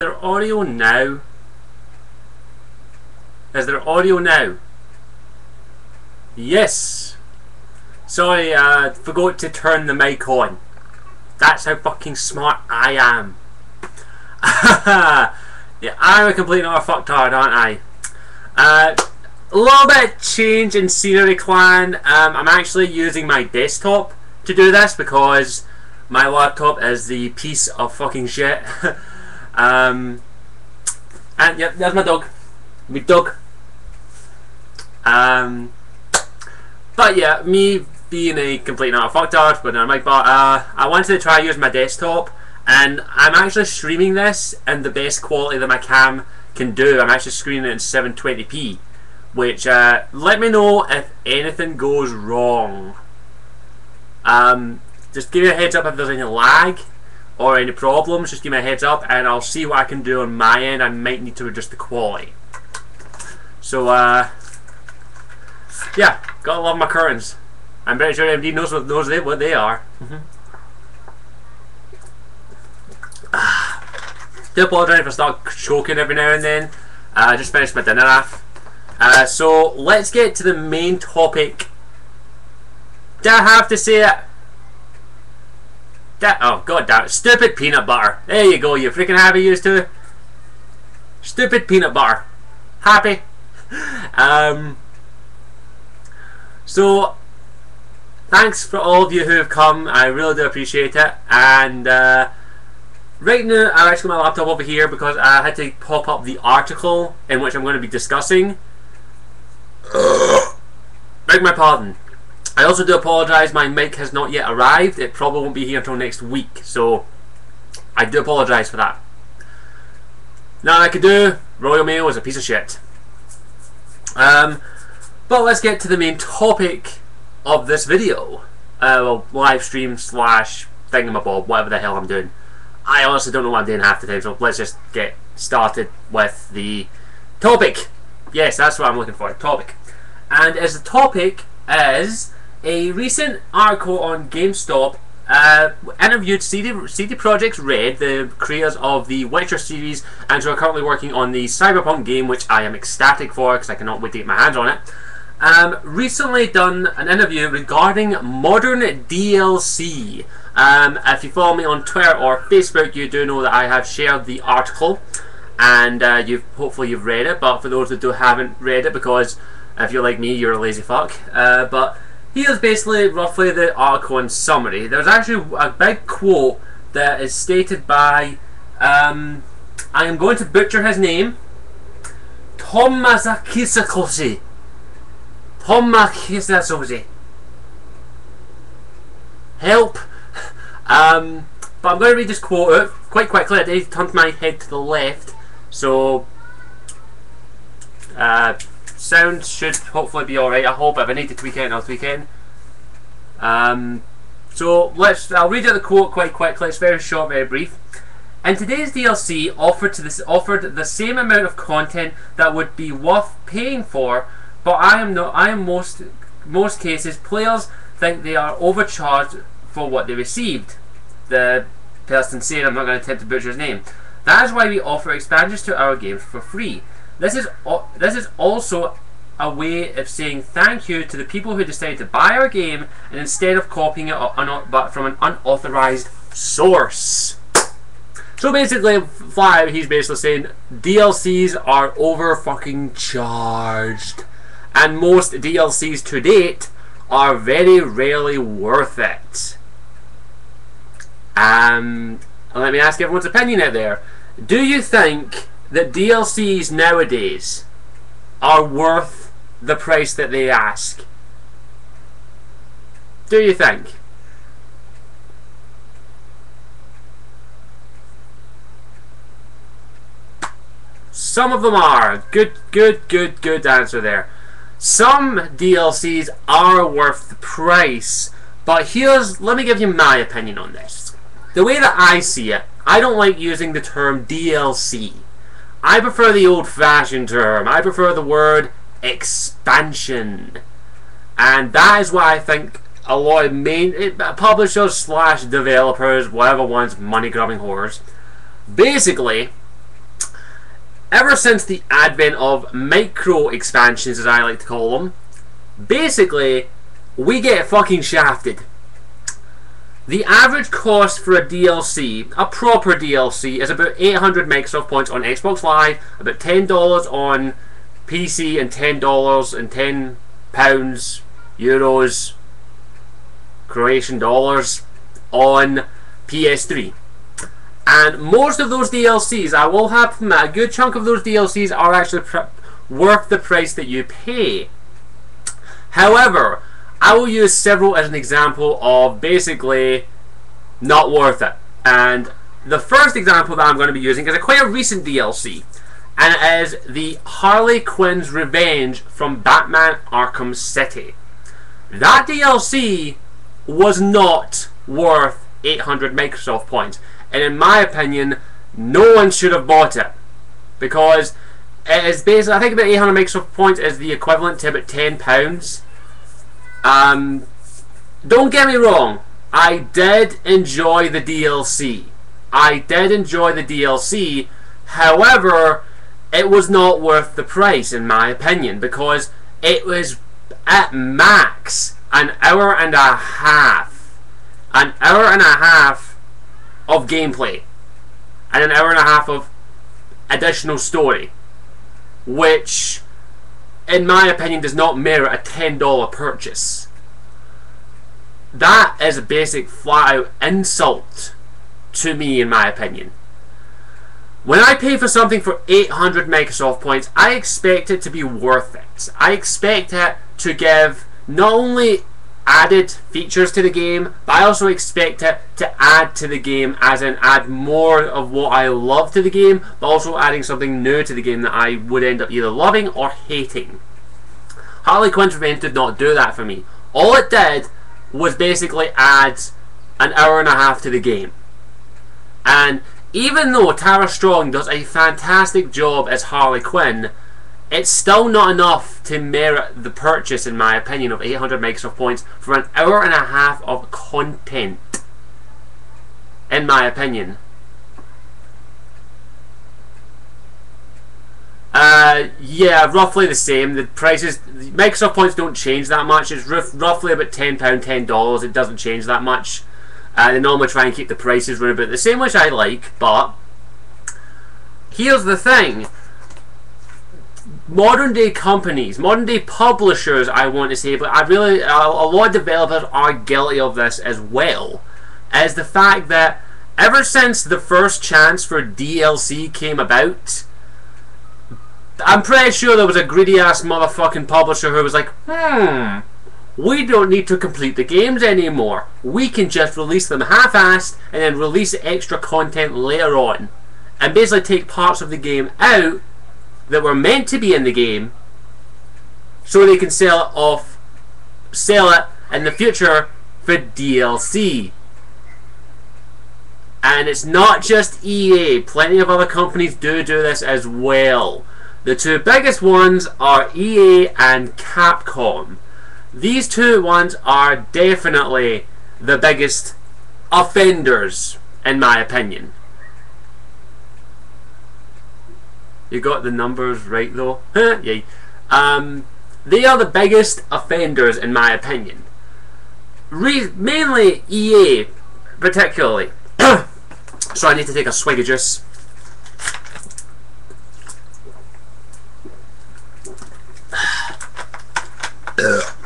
there audio now? Is there audio now? Yes. Sorry, forgot to turn the mic on. That's how fucking smart I am. Yeah, I'm a complete and utter fucktard, aren't I? A little bit of change in scenery, clan. I'm actually using my desktop to do this because my laptop is the piece of fucking shit. And yep, there's my dog. My dog. But yeah, me being a complete and utter fucktard with a mic, but I wanted to try using my desktop, and I'm actually streaming this in the best quality that my cam can do. I'm actually screening it in 720p, which let me know if anything goes wrong. Just give me a heads up if there's any lag or any problems. Just give me a heads up and I'll see what I can do on my end. I might need to adjust the quality. So yeah, gotta love my curtains. I'm pretty sure MD knows what they are. Do apologise if I start choking every now and then. I just finished my dinner off. So let's get to the main topic. Do I have to say it? Oh god damn it. Stupid peanut butter. There you go, you freaking happy used to. Stupid peanut butter. Happy? So thanks for all of you who have come. I really do appreciate it. And right now I've actually got my laptop over here because I had to pop up the article in which I'm going to be discussing. Beg my pardon. I also do apologise, my mic has not yet arrived. It probably won't be here until next week, so I do apologise for that. Now I could do, Royal Mail is a piece of shit. But let's get to the main topic of this video. Well, live stream slash thingamabob, whatever the hell I'm doing. I honestly don't know what I'm doing half the time, so let's just get started with the topic. Yes, that's what I'm looking for, topic. And as the topic is a recent article on GameStop interviewed CDProjekt Red, the creators of the Witcher series, and who are currently working on the Cyberpunk game, which I am ecstatic for because I cannot wait to get my hands on it. Recently done an interview regarding modern DLC. If you follow me on Twitter or Facebook, you do know that I have shared the article, and hopefully you've read it. But for those that haven't read it, because if you're like me, you're a lazy fuck. But here's basically roughly the article in summary. There's actually a big quote that is stated by I am going to butcher his name, Tomasakisakoshi. Help. But I'm going to read this quote out quite quickly. I did turn my head to the left, so sound should hopefully be alright. I hope. If I need to tweak it, I'll tweak it. So I'll read out the quote quite quickly. It's very short, very brief. In today's DLC offered the same amount of content that would be worth paying for, but most cases players think they are overcharged for what they received. The person saying, I'm not going to attempt to butcher his name. That is why we offer expansions to our games for free. This is also a way of saying thank you to the people who decided to buy our game and instead of copying it but from an unauthorized source. So basically, flat out, he's basically saying DLCs are over fucking charged, and most DLCs to date are very rarely worth it. Let me ask everyone's opinion out there. Do you think that DLCs nowadays are worth the price that they ask? Do you think? Some of them are. Good answer there. Some DLCs are worth the price, but let me give you my opinion on this. The way that I see it, I don't like using the term DLC. I prefer the old-fashioned term. I prefer the word expansion. And that is why I think a lot of publishers slash developers, whatever ones, money-grubbing whores, basically ever since the advent of micro expansions, as I like to call them, basically, we get fucking shafted. The average cost for a DLC, a proper DLC, is about 800 Microsoft points on Xbox Live, about $10 on PC, and $10 and £10, euros, Croatian dollars on PS3. And most of those DLCs, I will have to admit, a good chunk of those DLCs are actually worth the price that you pay. However, I will use several as an example of basically not worth it. And the first example that I'm going to be using is quite a recent DLC, and it is the Harley Quinn's Revenge from Batman Arkham City. That DLC was not worth 800 Microsoft points, and in my opinion, no one should have bought it, because it is basically, I think about 800 Microsoft points is the equivalent to about £10. Don't get me wrong, I did enjoy the DLC. However, it was not worth the price in my opinion, because it was at max an hour and a half of gameplay and an hour and a half of additional story, which in my opinion does not merit a $10 purchase. That is a basic flat out insult to me, in my opinion. When I pay for something for 800 Microsoft points, I expect it to be worth it. I expect it to give not only added features to the game, but I also expect it to add to the game, as in add more of what I love to the game, but also adding something new to the game that I would end up either loving or hating. Harley Quinn's Revenge did not do that for me. All it did was basically add an hour and a half to the game. And even though Tara Strong does a fantastic job as Harley Quinn, it's still not enough to merit the purchase, in my opinion, of 800 Microsoft points for an hour and a half of content, in my opinion. Yeah, roughly the same. The prices, Microsoft points don't change that much. It's roughly about £10, $10. It doesn't change that much. They normally try and keep the prices around about the same, which I like, but here's the thing. Modern day companies, modern day publishers, I want to say, but a lot of developers are guilty of this as well, is the fact that ever since the first chance for DLC came about, I'm pretty sure there was a greedy ass motherfucking publisher who was like, we don't need to complete the games anymore. We can just release them half-assed and then release extra content later on, and basically take parts of the game out that were meant to be in the game, so they can sell it in the future for DLC. And it's not just EA, plenty of other companies do this as well. The two biggest ones are EA and Capcom. These two ones are definitely the biggest offenders, in my opinion. You got the numbers right though? Yay. They are the biggest offenders, in my opinion. Mainly EA, particularly. So I need to take a swig of juice.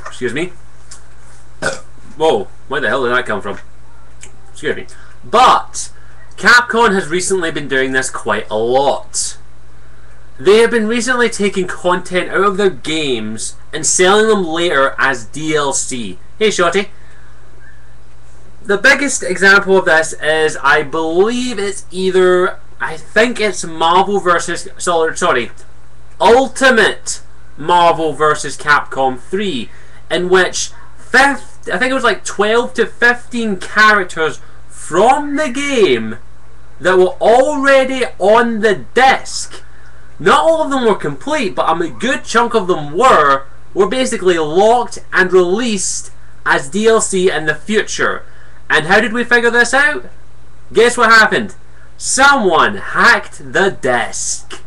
Excuse me. Whoa, where the hell did that come from? Excuse me. But Capcom has recently been doing this quite a lot. They have been recently taking content out of their games and selling them later as DLC. Hey Shorty. The biggest example of this is, I believe it's either, I think it's Marvel versus, Ultimate Marvel vs. Capcom 3, in which I think it was like 12 to 15 characters from the game that were already on the disc. Not all of them were complete, but a good chunk of them were basically locked and released as DLC in the future. And how did we figure this out? Guess what happened? Someone hacked the disc.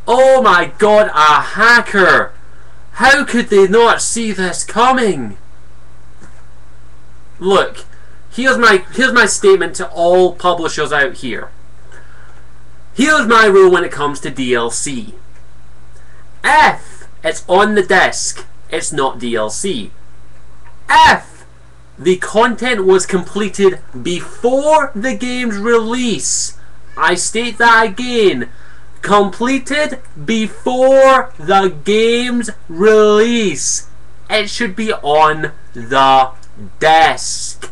Oh my god, a hacker! How could they not see this coming? Look, here's my statement to all publishers out here. Here's my rule when it comes to DLC. If it's on the disc, it's not DLC. If the content was completed before the game's release, I state that again, completed before the game's release, it should be on the disc.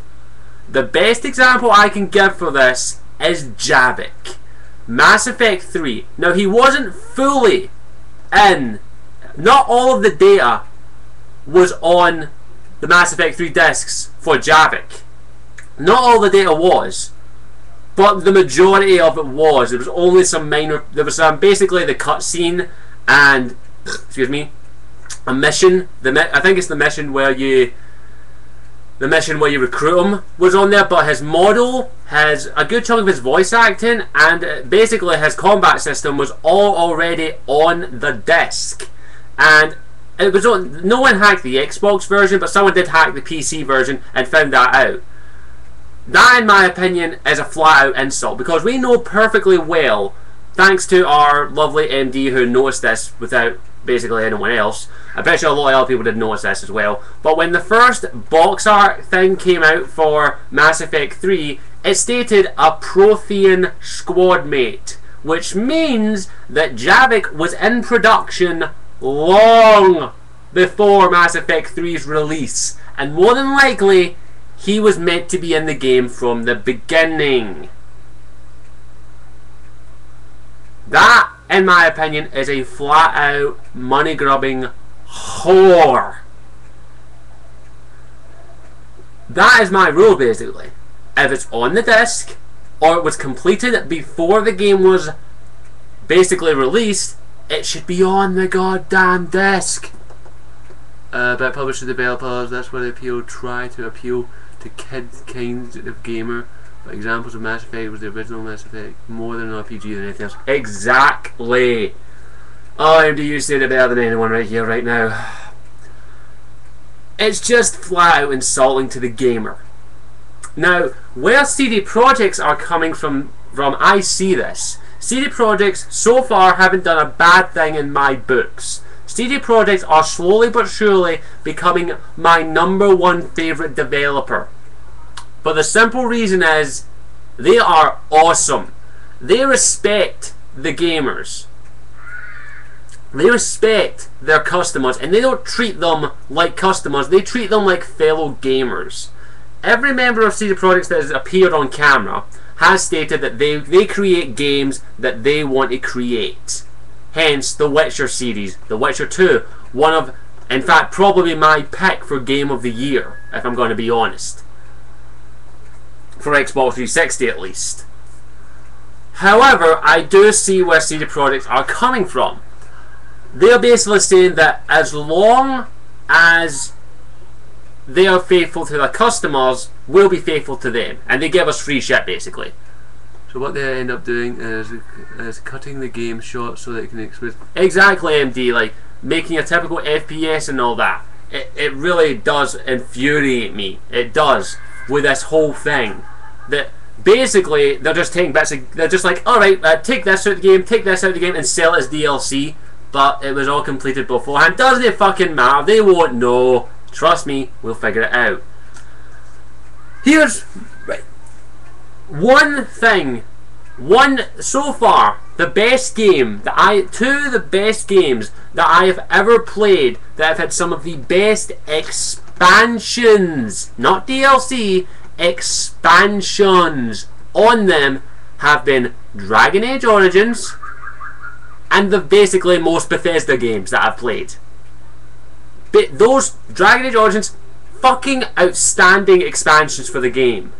The best example I can give for this is Javik. Mass Effect 3. Now, he wasn't fully in. Not all of the data was on the Mass Effect 3 discs for Javik. Not all the data was, but the majority of it was. There was only some minor. There was basically the cutscene and excuse me, a mission. I think it's the mission where you recruit him was on there, but his model has a good chunk of his voice acting, and basically his combat system was all already on the disc. And it was no one hacked the Xbox version, but someone did hack the PC version and found that out. That, in my opinion, is a flat out insult, because we know perfectly well, thanks to our lovely MD who noticed this without basically anyone else. I'm pretty sure a lot of other people did notice this as well. But when the first box art thing came out for Mass Effect 3, it stated a Prothean squad mate, which means that Javik was in production long before Mass Effect 3's release, and more than likely he was meant to be in the game from the beginning. That, in my opinion, is a flat out money grubbing whore. That is my rule, basically. If it's on the disc, or it was completed before the game was basically released, it should be on the goddamn disc. But publisher developers, that's where they try to appeal to kids kinds of gamer. But examples of Mass Effect was the original Mass Effect, more than an RPG than anything else. Exactly. Oh, MD, you said it better than anyone right here, right now. It's just flat out insulting to the gamer. Now, where CDProjekts are coming from, I see this. CDProjekts so far haven't done a bad thing in my books. CDProjekts are slowly but surely becoming my #1 favourite developer. But the simple reason is, they are awesome. They respect the gamers. They respect their customers, and they don't treat them like customers, they treat them like fellow gamers. Every member of CDProjekt that has appeared on camera has stated that they create games that they want to create. Hence, the Witcher series, The Witcher 2, one of, in fact, probably my pick for Game of the Year, if I'm going to be honest. For Xbox 360 at least. However, I do see where CDProjekt are coming from. They're basically saying that as long as they are faithful to their customers, we'll be faithful to them. And they give us free shit, basically. So what they end up doing is cutting the game short so that it can expose. Exactly, MD, like making a typical FPS and all that. It really does infuriate me. It does, with this whole thing. That basically they're just taking bits of, they're just like, alright, take this out of the game, take this out of the game and sell it as DLC. But it was all completed beforehand. Doesn't it fucking matter? They won't know. Trust me, we'll figure it out. Here's one thing. So far, the best game that two of the best games that I have ever played that have had some of the best expansions, not DLC, expansions on them have been Dragon Age Origins and the basically most Bethesda games that I've played. But those Dragon Age Origins, fucking outstanding expansions for the game.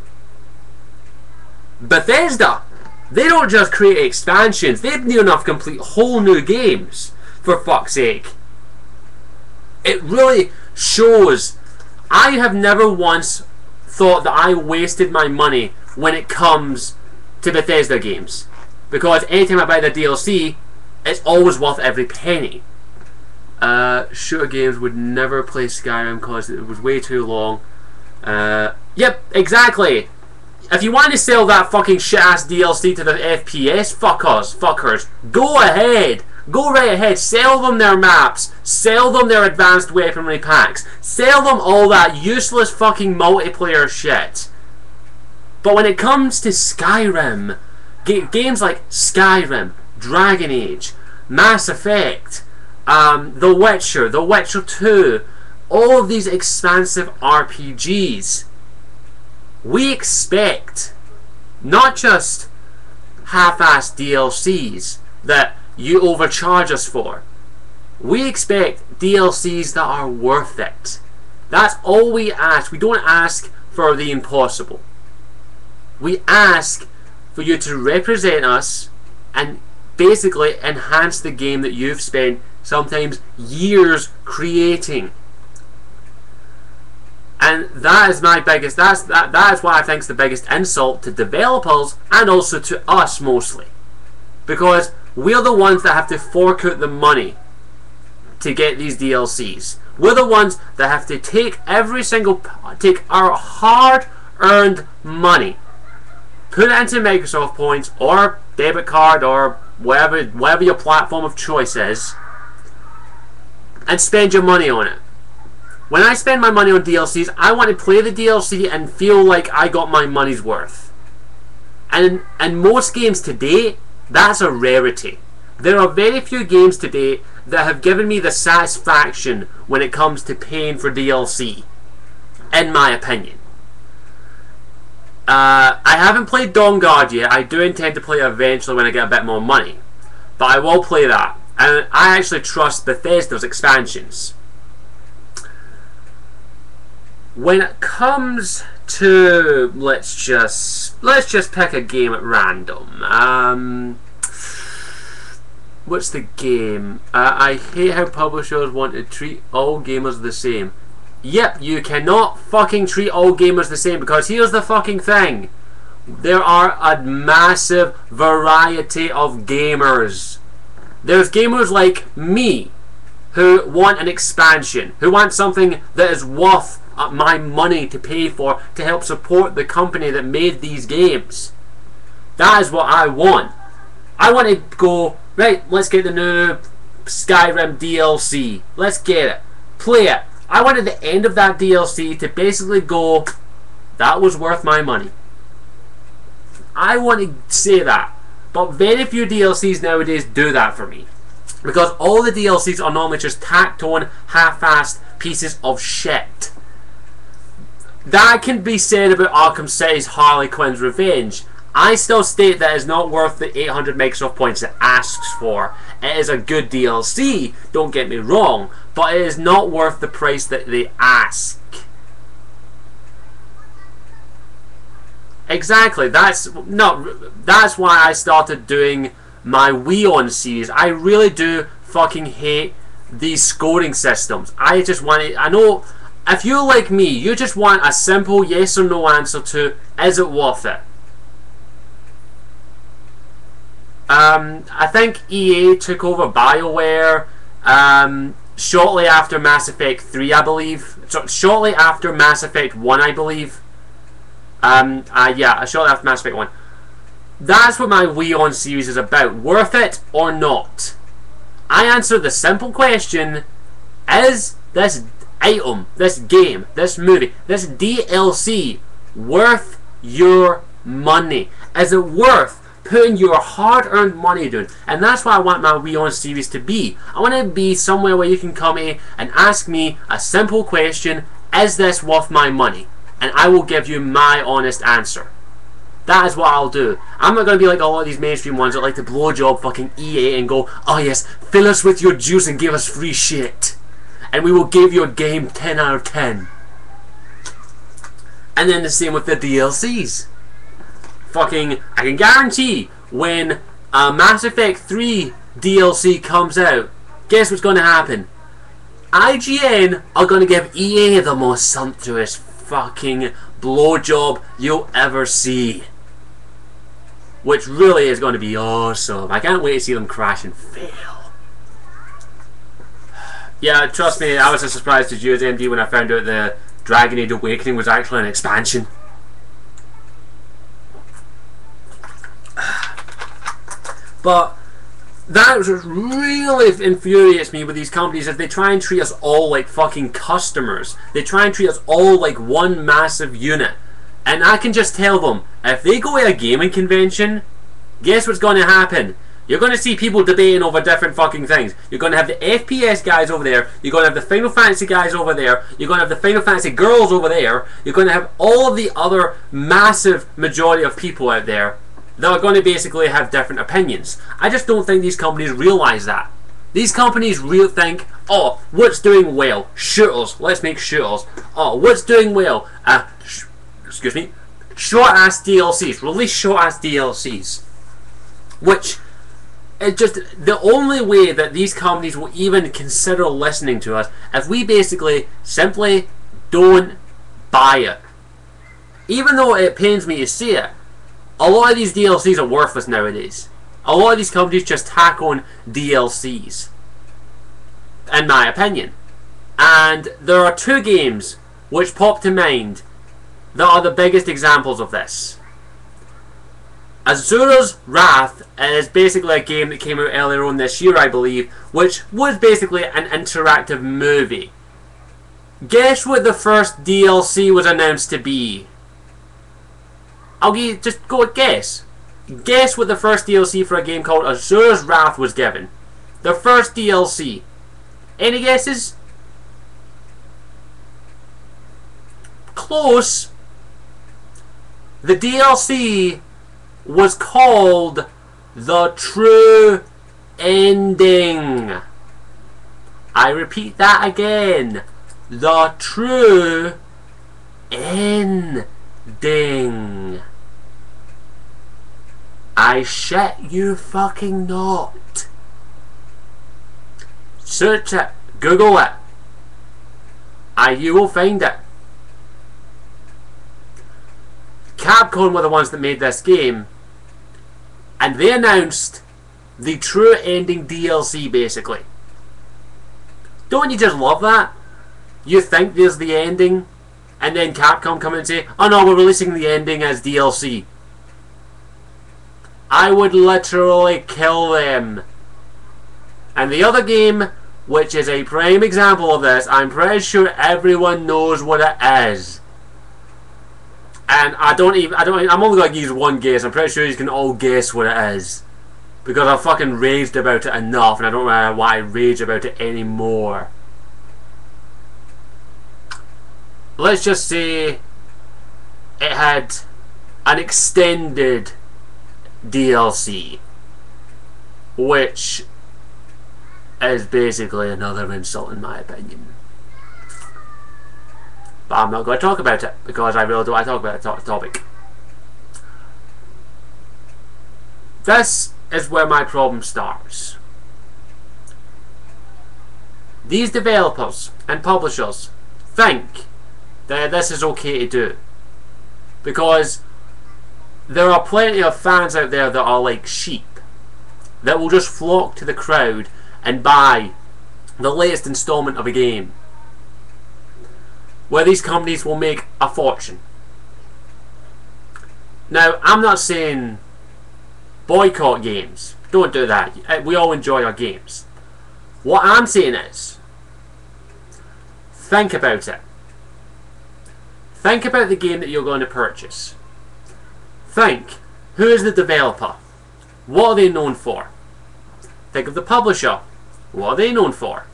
Bethesda, they don't just create expansions, they've near enough complete whole new games, for fuck's sake. It really shows. I have never once thought that I wasted my money when it comes to Bethesda games. Because anytime I buy the DLC, it's always worth every penny. Shooter games would never play Skyrim because it was way too long. Yep, exactly. If you want to sell that fucking shit-ass DLC to the FPS fuckers, go ahead. Go right ahead. Sell them their maps. Sell them their advanced weaponry packs. Sell them all that useless fucking multiplayer shit. But when it comes to Skyrim, games like Skyrim, Dragon Age, Mass Effect, The Witcher 2, all of these expansive RPGs, we expect not just half-assed DLCs that you overcharge us for. We expect DLCs that are worth it. That's all we ask. We don't ask for the impossible. We ask for you to represent us and basically enhance the game that you've spent sometimes years creating. And that is my biggest, that is what I think is the biggest insult to developers and also to us mostly. Because we're the ones that have to fork out the money to get these DLCs. We're the ones that have to take take our hard-earned money, put it into Microsoft points or debit card or whatever your platform of choice is, and spend your money on it. When I spend my money on DLCs, I want to play the DLC and feel like I got my money's worth. And in most games today, that's a rarity. There are very few games today that have given me the satisfaction when it comes to paying for DLC, in my opinion. I haven't played Dawnguard yet. I do intend to play it eventually when I get a bit more money. But I will play that. And I actually trust Bethesda's expansions. When it comes to, let's just pick a game at random. What's the game? I hate how publishers want to treat all gamers the same. Yep, you cannot fucking treat all gamers the same, because here's the fucking thing. There are a massive variety of gamers. There's gamers like me, who want an expansion, who want something that is worth my money to pay for to help support the company that made these games. That is what I want. I want to go, right, let's get the new Skyrim DLC. Let's get it. Play it. I want at the end of that DLC to basically go, that was worth my money. I want to say that. But very few DLCs nowadays do that for me. Because all the DLCs are normally just tacked on, half-assed pieces of shit. That can be said about Arkham City's Harley Quinn's Revenge. I still state that it's not worth the 800 Microsoft points it asks for. It is a good DLC, don't get me wrong, but it is not worth the price that they ask. Exactly, that's why I started doing my Weon series. I really do fucking hate these scoring systems. I just want it, I know, if you're like me, you just want a simple yes or no answer to, is it worth it? I think EA took over BioWare shortly after Mass Effect 3, I believe. So, shortly after Mass Effect 1, I believe. Yeah, shortly after Mass Effect 1. That's what my Weon series is about. Worth it or not? I answer the simple question, is this item, this game, this movie, this DLC worth your money? Is it worth putting your hard-earned money down? And that's what I want my Weon series to be. I want it to be somewhere where you can come in and ask me a simple question, is this worth my money? And I will give you my honest answer. That is what I'll do. I'm not going to be like a lot of these mainstream ones that like to blowjob fucking EA and go, oh yes, fill us with your juice and give us free shit, and we will give you a game 10 out of 10. And then the same with the DLCs. Fucking, I can guarantee when Mass Effect 3 DLC comes out, guess what's going to happen? IGN are going to give EA the most sumptuous fucking blowjob you'll ever see. which really is going to be awesome. I can't wait to see them crash and fail. Yeah, trust me, I was as surprised as you as MD when I found out the Dragon Age Awakening was actually an expansion. But that was what really infuriates me with these companies, is they try and treat us all like fucking customers. They try and treat us all like one massive unit. And I can just tell them, if they go to a gaming convention, guess what's going to happen? You're going to see people debating over different fucking things. You're going to have the FPS guys over there. You're going to have the Final Fantasy guys over there. You're going to have the Final Fantasy girls over there. You're going to have all of the other massive majority of people out there that are going to basically have different opinions. I just don't think these companies realise that. These companies really think, oh, what's doing well? Shooters. Let's make shooters. Oh, what's doing well? Excuse me. Short-ass DLCs. Release short-ass DLCs. Which is just the only way that these companies will even consider listening to us, if we basically simply don't buy it. Even though it pains me to say it, a lot of these DLCs are worthless nowadays. A lot of these companies just tack on DLCs, in my opinion. And there are two games which pop to mind that are the biggest examples of this. Asura's Wrath is basically a game that came out earlier on this year, I believe, which was basically an interactive movie. Guess what the first DLC was announced to be? Just go with guess. Guess what the first DLC for a game called Asura's Wrath was given. The first DLC. Any guesses? Close. The DLC was called The True Ending. I repeat that again. The True Ending. I shit you fucking not. Search it. Google it. You will find it. Capcom were the ones that made this game, and they announced the True Ending DLC, basically. Don't you just love that? You think there's the ending, and then Capcom come in and say, oh no, we're releasing the ending as DLC. I would literally kill them. And the other game, which is a prime example of this, I'm pretty sure everyone knows what it is. And I'm only going to use one guess. I'm pretty sure you can all guess what it is. Because I've fucking raged about it enough, and I don't know why I rage about it anymore. Let's just say it had an extended DLC, which is basically another insult in my opinion. But I'm not going to talk about it because I really don't want to talk about the topic. This is where my problem starts. These developers and publishers think that this is okay to do because there are plenty of fans out there that are like sheep that will just flock to the crowd and buy the latest installment of a game where these companies will make a fortune. Now, I'm not saying boycott games. Don't do that. We all enjoy our games. What I'm saying is, think about it. Think about the game that you're going to purchase. Think, who is the developer? What are they known for? Think of the publisher. What are they known for?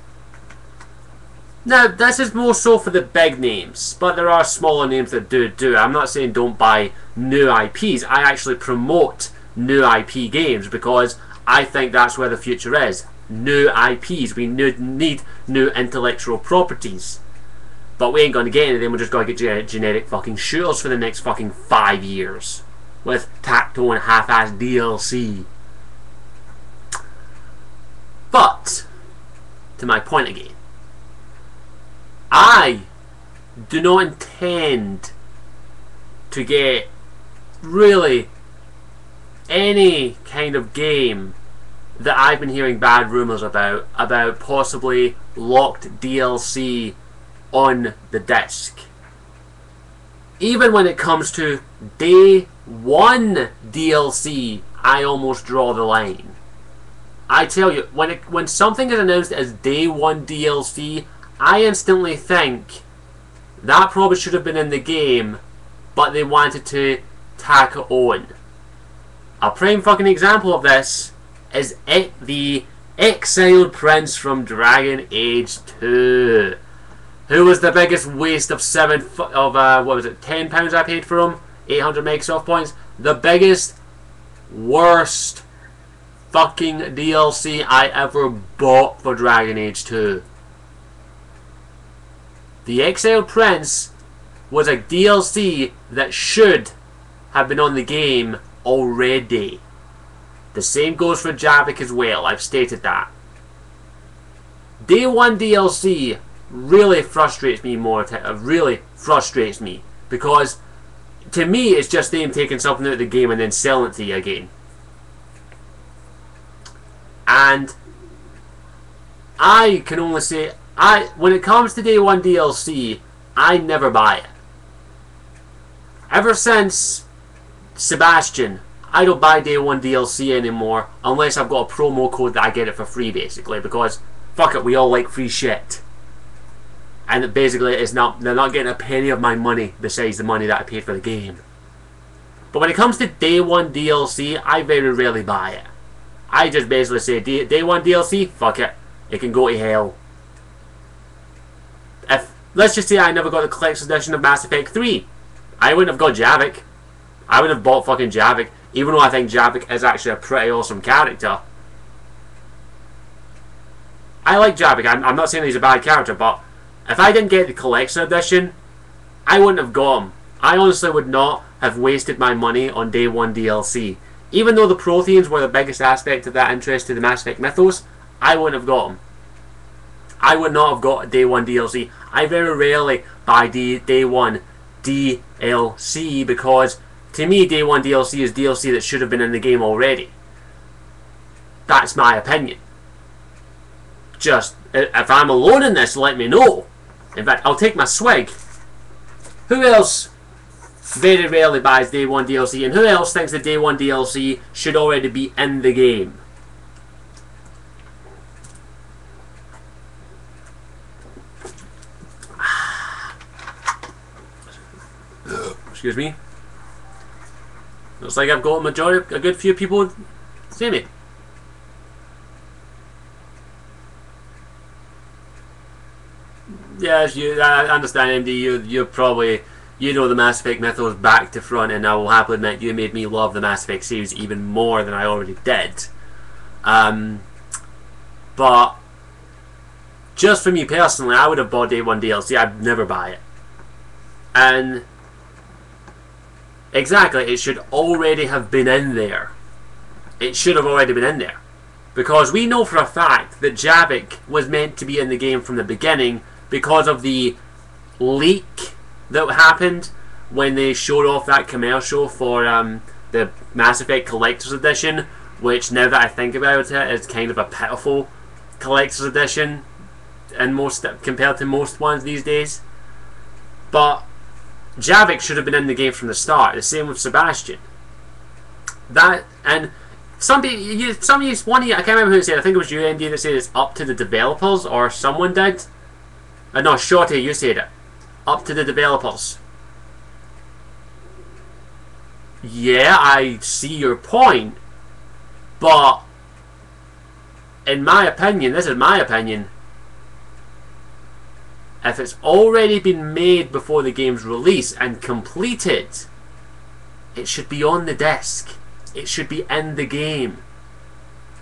Now, this is more so for the big names, but there are smaller names that do. I'm not saying don't buy new IPs. I actually promote new IP games because I think that's where the future is. New IPs. We need new intellectual properties. But we ain't going to get any of them. We're just going to get generic fucking shooters for the next fucking 5 years. With tacked-on half-assed DLC. But, to my point again, I do not intend to get really any kind of game that I've been hearing bad rumours about possibly locked DLC on the disc. Even when it comes to day one DLC, I almost draw the line. I tell you, when something is announced as day one DLC, I instantly think that probably should have been in the game, but they wanted to tack it on. A prime fucking example of this is the exiled prince from Dragon Age 2. Who was the biggest waste of what was it, £10 I paid for him? 800 Microsoft points. The biggest, worst fucking DLC I ever bought for Dragon Age 2. The Exiled Prince was a DLC that should have been on the game already. The same goes for Javik as well, I've stated that. Day 1 DLC really frustrates me because to me it's just them taking something out of the game and then selling it to you again. And I can only say, when it comes to Day 1 DLC, I never buy it. Ever since Sebastian, I don't buy Day 1 DLC anymore unless I've got a promo code that I get it for free, basically, because fuck it, we all like free shit. And it basically they're not getting a penny of my money besides the money that I paid for the game. But when it comes to Day 1 DLC, I very rarely buy it. I just basically say, Day 1 DLC, fuck it, it can go to hell. Let's just say I never got the collector's edition of Mass Effect 3. I wouldn't have got Javik. I wouldn't have bought fucking Javik, even though I think Javik is actually a pretty awesome character. I like Javik, I'm not saying he's a bad character, but if I didn't get the collector's edition, I wouldn't have got him. I honestly would not have wasted my money on Day 1 DLC. Even though the Protheans were the biggest aspect of that interest to the Mass Effect mythos, I wouldn't have got them. I would not have got Day 1 DLC. I very rarely buy Day 1 DLC because to me Day 1 DLC is DLC that should have been in the game already. That's my opinion. Just, if I'm alone in this, let me know. In fact, I'll take my swig. Who else very rarely buys Day 1 DLC, and who else thinks the Day 1 DLC should already be in the game? Excuse me. Looks like I've got a good few people see me. Yes, I understand, MD. You probably, know the Mass Effect mythos back to front, and I will happily admit you made me love the Mass Effect series even more than I already did. But just for me personally, I would have bought Day 1 DLC. I'd never buy it. And exactly, it should already have been in there. It should have already been in there. Because we know for a fact that Javik was meant to be in the game from the beginning because of the leak that happened when they showed off that commercial for the Mass Effect Collector's Edition, which, now that I think about it, is kind of a pitiful Collector's Edition compared to most ones these days. But Javik should have been in the game from the start. The same with Sebastian. I can't remember who said. I think it was you, Andy, that said it's up to the developers, or someone did. No, Shorty, you said it. Up to the developers. Yeah, I see your point, but in my opinion, this is my opinion, if it's already been made before the game's release and completed, it should be on the disc. It should be in the game.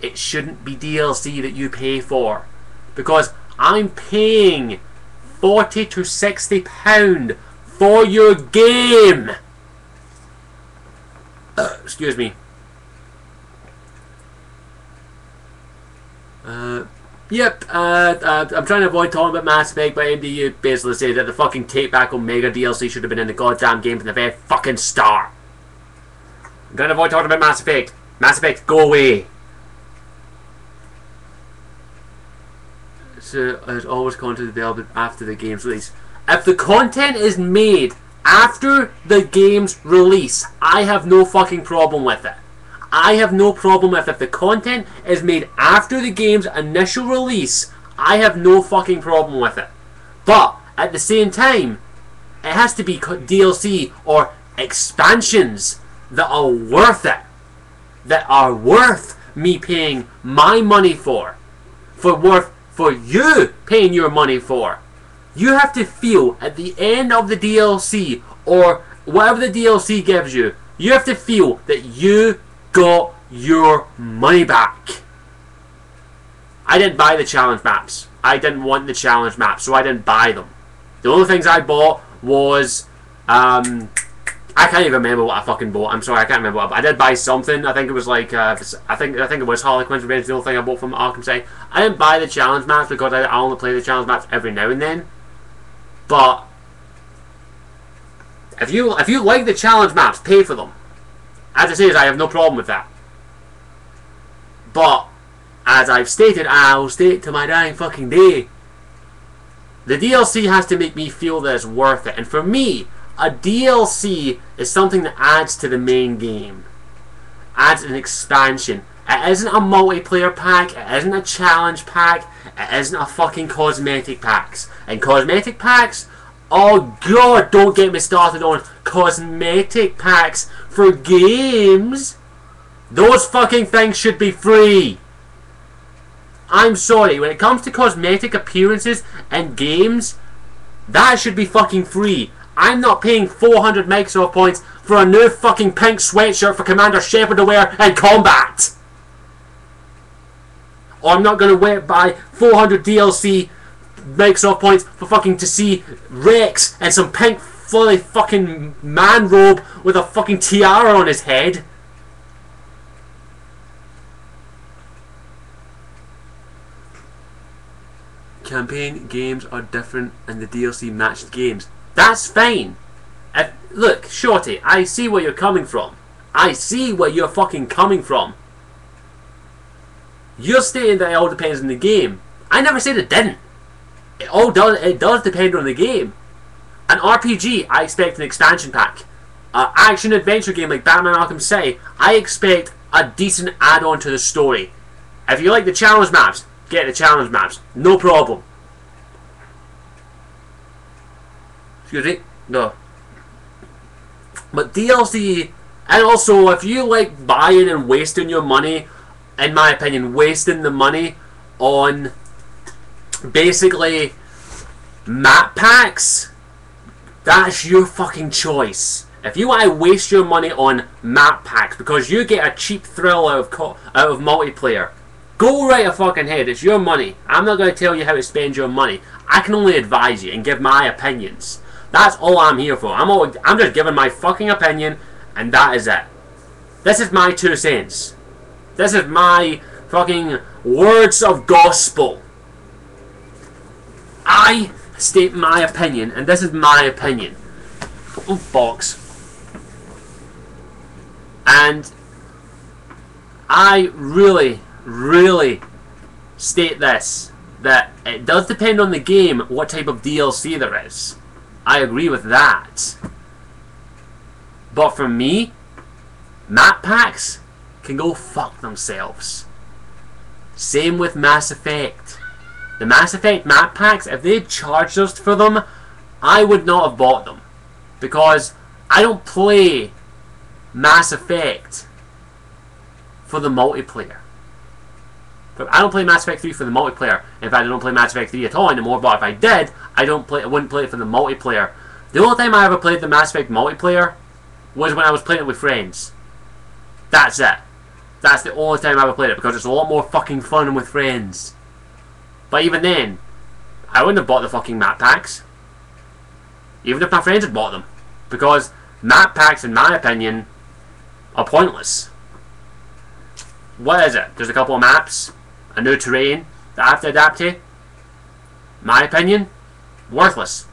It shouldn't be DLC that you pay for. Because I'm paying £40 to £60 for your game. Excuse me. Yep, I'm trying to avoid talking about Mass Effect, but MDU basically said that the fucking Take Back Omega DLC should have been in the goddamn game from the very fucking start. I'm trying to avoid talking about Mass Effect. Mass Effect, go away. So there's always content available after the game's release. If the content is made after the game's release, I have no fucking problem with it. I have no problem with it. If the content is made after the game's initial release, I have no fucking problem with it. But at the same time, it has to be DLC or expansions that are worth it. That are worth me paying my money for you paying your money for. You have to feel at the end of the DLC or whatever the DLC gives you, you have to feel that you got your money back. I didn't buy the challenge maps. I didn't want the challenge maps, so I didn't buy them. The only things I bought was I can't even remember what I fucking bought. I'm sorry, I can't remember what I did buy something. I think it was like I think it was Harley Quinn's Revenge, the only thing I bought from Arkham City. I didn't buy the challenge maps because I only play the challenge maps every now and then. But if you like the challenge maps, pay for them. As I say, I have no problem with that. But as I've stated, I will state to my dying fucking day, the DLC has to make me feel that it's worth it. And for me, a DLC is something that adds to the main game. Adds an expansion. It isn't a multiplayer pack, it isn't a challenge pack, it isn't a fucking cosmetic packs. And cosmetic packs, oh god, don't get me started on cosmetic packs for games. Those fucking things should be free. I'm sorry, when it comes to cosmetic appearances and games, that should be fucking free. I'm not paying 400 Microsoft points for a new fucking pink sweatshirt for Commander Shepard to wear in combat. Or I'm not going to buy 400 DLC Microsoft points for fucking to see Rex and some pink fully fucking man robe with a fucking tiara on his head. Campaign games are different and the DLC matched games. That's fine. Look, Shorty, I see where you're coming from. I see where you're fucking coming from. You're stating that it all depends on the game. I never said it didn't. It does depend on the game. An RPG, I expect an expansion pack. An action adventure game like Batman Arkham City, I expect a decent add-on to the story. If you like the challenge maps, get the challenge maps. No problem. Excuse me? No. But DLC, and also if you like buying and wasting your money, in my opinion, wasting the money on basically map packs, that's your fucking choice. If you want to waste your money on map packs because you get a cheap thrill out of multiplayer, go right a fucking head. It's your money. I'm not going to tell you how to spend your money. I can only advise you and give my opinions. That's all I'm here for. I'm just giving my fucking opinion, and that is it. This is my 2 cents. This is my fucking words of gospel. I state my opinion, and this is my opinion. Oh, box. And I really state this, that it does depend on the game what type of DLC there is. I agree with that. But for me, map packs can go fuck themselves. Same with Mass Effect. The Mass Effect map packs, if they charged us for them, I would not have bought them. Because I don't play Mass Effect for the multiplayer. I don't play Mass Effect 3 for the multiplayer. In fact, I don't play Mass Effect 3 at all anymore, but if I did, I wouldn't play it for the multiplayer. The only time I ever played the Mass Effect multiplayer was when I was playing it with friends. That's it. That's the only time I ever played it, because it's a lot more fucking fun with friends. But even then, I wouldn't have bought the fucking map packs. Even if my friends had bought them. Because map packs, in my opinion, are pointless. What is it? There's a couple of maps, a new terrain that I have to adapt to. My opinion, worthless.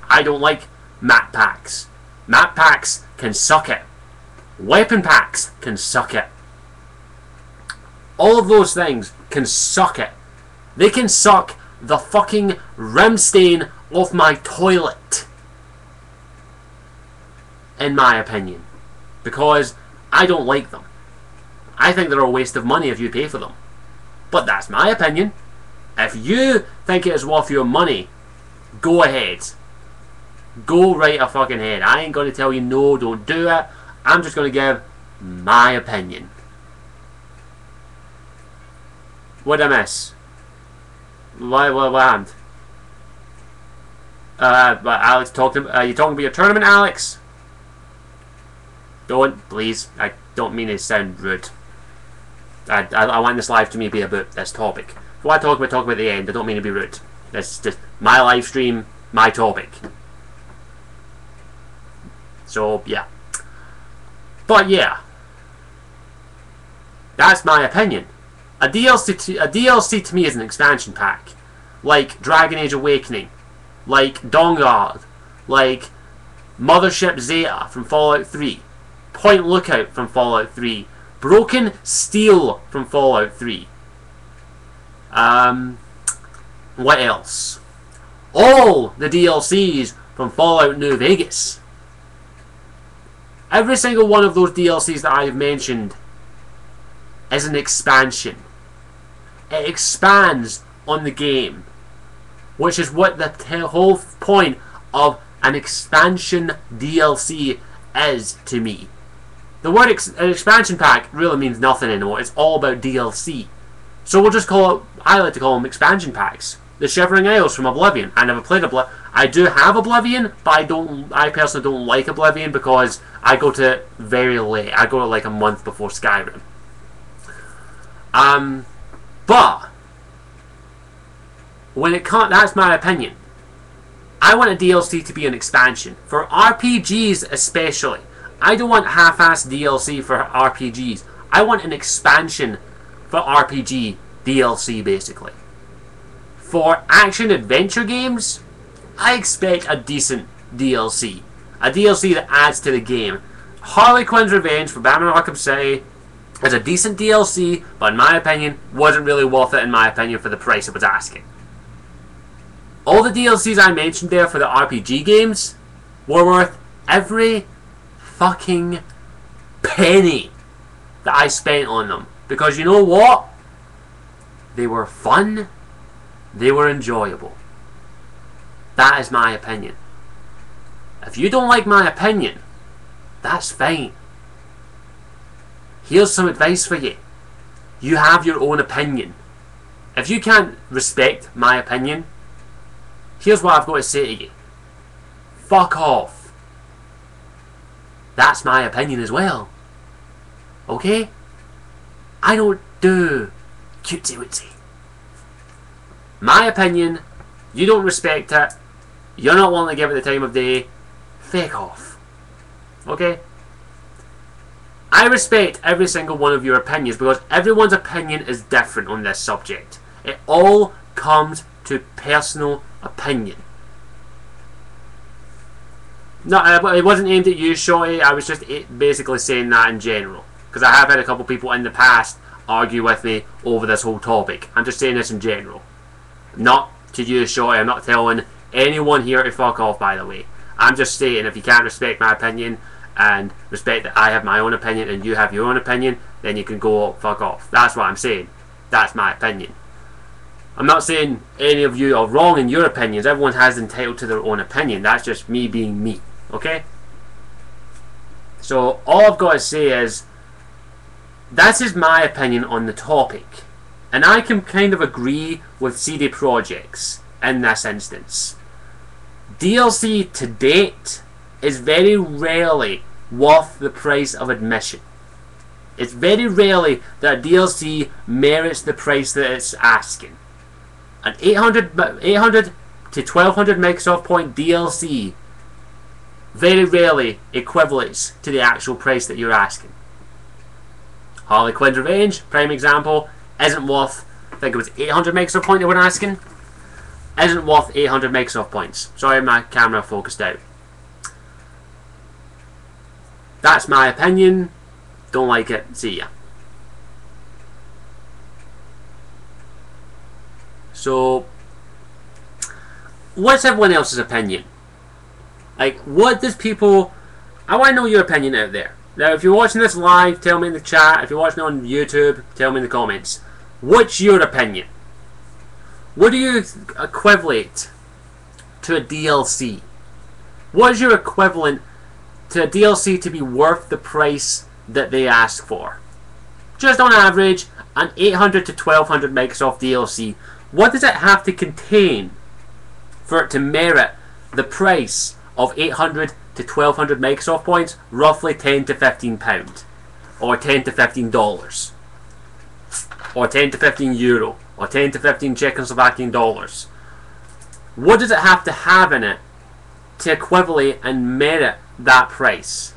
I don't like map packs. Map packs can suck it. Weapon packs can suck it. All of those things can suck it. They can suck the fucking rim stain off my toilet, in my opinion, because I don't like them. I think they're a waste of money if you pay for them. But that's my opinion. If you think it is worth your money, go ahead. Go right a fucking head. I ain't going to tell you no, don't do it. I'm just going to give my opinion. What did I miss? What happened? But Alex talked about, are you talking about your tournament, Alex? Don't, please. I don't mean to sound rude. I want this live stream to be about this topic. If I talk about at the end, I don't mean to be rude. It's just my live stream, my topic. So, yeah. But, yeah. That's my opinion. A DLC to me is an expansion pack. Like Dragon Age Awakening. Like Dawnguard. Like Mothership Zeta from Fallout 3. Point Lookout from Fallout 3. Broken Steel from Fallout 3. What else? All the DLCs from Fallout New Vegas. Every single one of those DLCs that I have mentioned is an expansion. It expands on the game, which is what the whole point of an expansion DLC is to me. The word an expansion pack really means nothing anymore. It's all about DLC. So we'll just call it, I like to call them expansion packs. The Shivering Isles from Oblivion. I never played Oblivion. I do have Oblivion, but I personally don't like Oblivion because I go to it very late. I go to like a month before Skyrim. But when it comes, that's my opinion. I want a DLC to be an expansion. For RPGs especially. I don't want half-assed DLC for RPGs. I want an expansion for RPG DLC, basically. For action-adventure games, I expect a decent DLC. A DLC that adds to the game. Harley Quinn's Revenge for Batman Arkham City is a decent DLC, but in my opinion, wasn't really worth it, in my opinion, for the price it was asking. All the DLCs I mentioned there for the RPG games were worth every fucking penny that I spent on them. Because you know what? They were fun. They were enjoyable. That is my opinion. If you don't like my opinion, that's fine. Here's some advice for you. You have your own opinion. If you can't respect my opinion, here's what I've got to say to you. Fuck off. That's my opinion as well. Okay? I don't do cutesy witsy. My opinion, you don't respect it, you're not willing to give it the time of day, fuck off. Okay? I respect every single one of your opinions because everyone's opinion is different on this subject. It all comes to personal opinion. No, it wasn't aimed at you, Shorty. I was just basically saying that in general. Because I have had a couple people in the past argue with me over this whole topic. I'm just saying this in general. Not to you, Shorty. I'm not telling anyone here to fuck off, by the way. I'm just saying if you can't respect my opinion and respect that I have my own opinion and you have your own opinion, then you can go fuck off. That's what I'm saying. That's my opinion. I'm not saying any of you are wrong in your opinions. Everyone has entitled to their own opinion. That's just me being me. Okay? So all I've got to say is that is my opinion on the topic. And I can kind of agree with CDProjekt in this instance. DLC to date is very rarely worth the price of admission. It's very rarely that DLC merits the price that it's asking. An 800 to 1200 Microsoft point DLC very rarely equivalates to the actual price that you're asking. Harley Quinn's Revenge, prime example, isn't worth, I think it was 800 Microsoft point they were asking, isn't worth 800 Microsoft points. Sorry, my camera focused out. That's my opinion. Don't like it. See ya. So, what's everyone else's opinion? Like, what does people... I want to know your opinion out there. Now, if you're watching this live, tell me in the chat. If you're watching on YouTube, tell me in the comments. What's your opinion? What do you equivalent to a DLC? What is your equivalent to a DLC to be worth the price that they ask for? Just on average, an 800 to 1200 Microsoft DLC. What does it have to contain for it to merit the price of 800 to 1200 Microsoft points? Roughly 10 to 15 pound, or 10 to 15 dollars, or 10 to 15 euro, or 10 to 15 Czechoslovakian dollars. What does it have to have in it to equivalent and merit that price?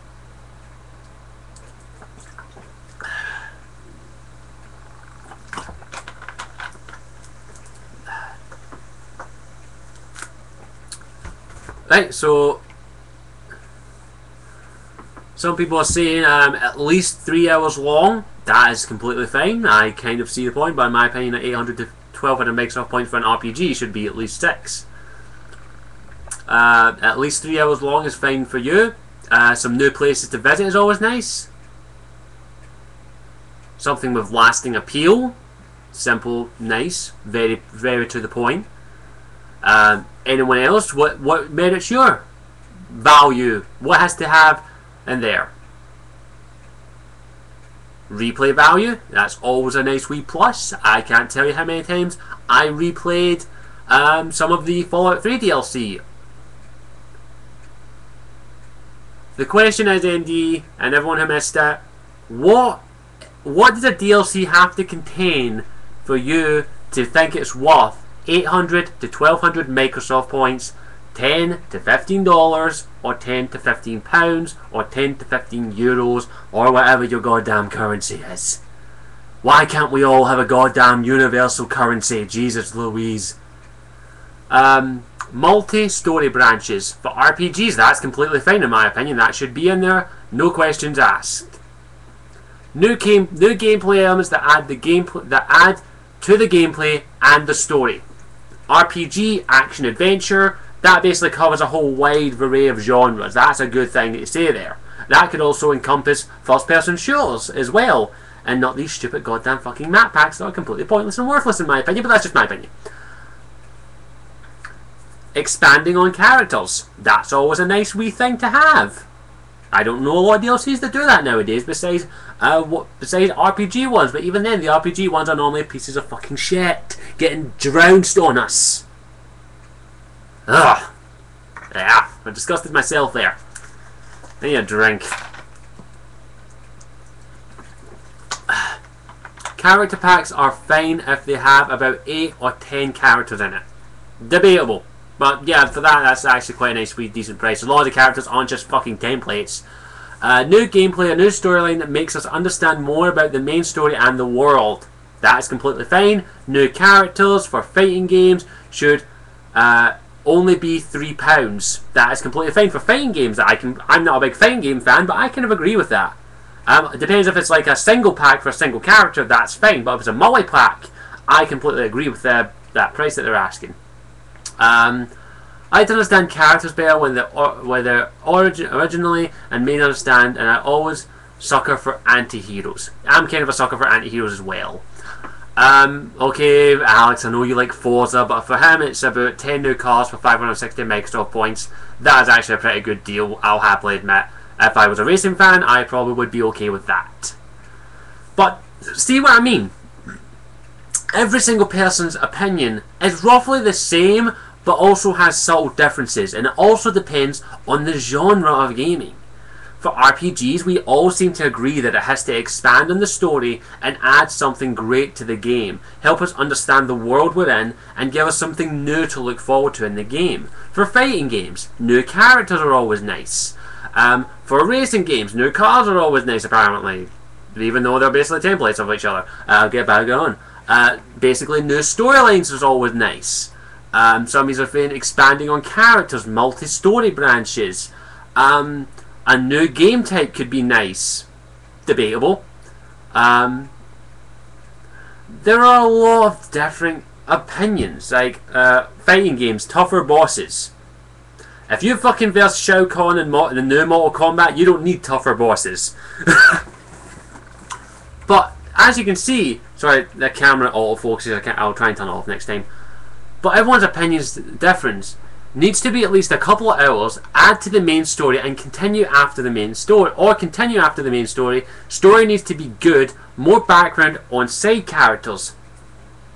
Right, so some people are saying at least 3 hours long. That is completely fine. I kind of see the point, but in my opinion, 800 to 1200 Microsoft points for an RPG should be at least 6. At least 3 hours long is fine for you. Some new places to visit is always nice. Something with lasting appeal. Simple, nice, very, very to the point. Anyone else? What merits your value? What has to have in there? Replay value. That's always a nice wee plus. I can't tell you how many times I replayed some of the Fallout 3 DLC. The question is, ND, and everyone who missed it, what does a DLC have to contain for you to think it's worth 800 to 1200 Microsoft points, 10 to 15 dollars, or 10 to 15 pounds, or 10 to 15 euros, or whatever your goddamn currency is? Why can't we all have a goddamn universal currency? Jesus Louise. Multi-story branches for RPGs, that's completely fine in my opinion. That should be in there, no questions asked. New gameplay elements that add to the gameplay and the story. RPG, action, adventure, that basically covers a whole wide array of genres. That's a good thing to say there. That could also encompass first-person shooters as well, and not these stupid goddamn fucking map packs that are completely pointless and worthless in my opinion, but that's just my opinion. Expanding on characters, that's always a nice wee thing to have. I don't know a lot of DLCs that do that nowadays, besides RPG ones, but even then, the RPG ones are normally pieces of fucking shit getting trounced on us. Ugh. Yeah, I disgusted myself there. I need a drink. Character packs are fine if they have about 8 or 10 characters in it. Debatable. But yeah, for that, that's actually quite a nice, sweet, decent price. A lot of the characters aren't just fucking templates. New gameplay, a new storyline that makes us understand more about the main story and the world. That is completely fine. New characters for fighting games should only be £3. That is completely fine for fighting games. I'm not a big fighting game fan, but I kind of agree with that. It depends if it's like a single pack for a single character, that's fine. But if it's a multi-pack, I completely agree with that price that they're asking. I understand characters better when they're originally and main understand, and I always sucker for anti-heroes. I'm kind of a sucker for anti-heroes as well. Okay, Alex, I know you like Forza, but for him it's about 10 new cars for 560 Microsoft points. That is actually a pretty good deal, I'll happily admit. If I was a racing fan, I probably would be okay with that. But, see what I mean? Every single person's opinion is roughly the same, but also has subtle differences, and it also depends on the genre of gaming. For RPGs, we all seem to agree that it has to expand on the story and add something great to the game, help us understand the world we're in, and give us something new to look forward to in the game. For fighting games, new characters are always nice. For racing games, new cars are always nice apparently, even though they're basically templates of each other. I'll get back on. Basically, new storylines is always nice. Some are saying expanding on characters, multi-story branches. A new game type could be nice. Debatable. There are a lot of different opinions, like fighting games, tougher bosses. If you fucking verse Shao Kahn in the new Mortal Kombat, you don't need tougher bosses. But as you can see, sorry, the camera autofocuses. I'll try and turn it off next time. But everyone's opinion's different. Needs to be at least a couple of hours. Add to the main story and continue after the main story, or continue after the main story. Story needs to be good. More background on side characters.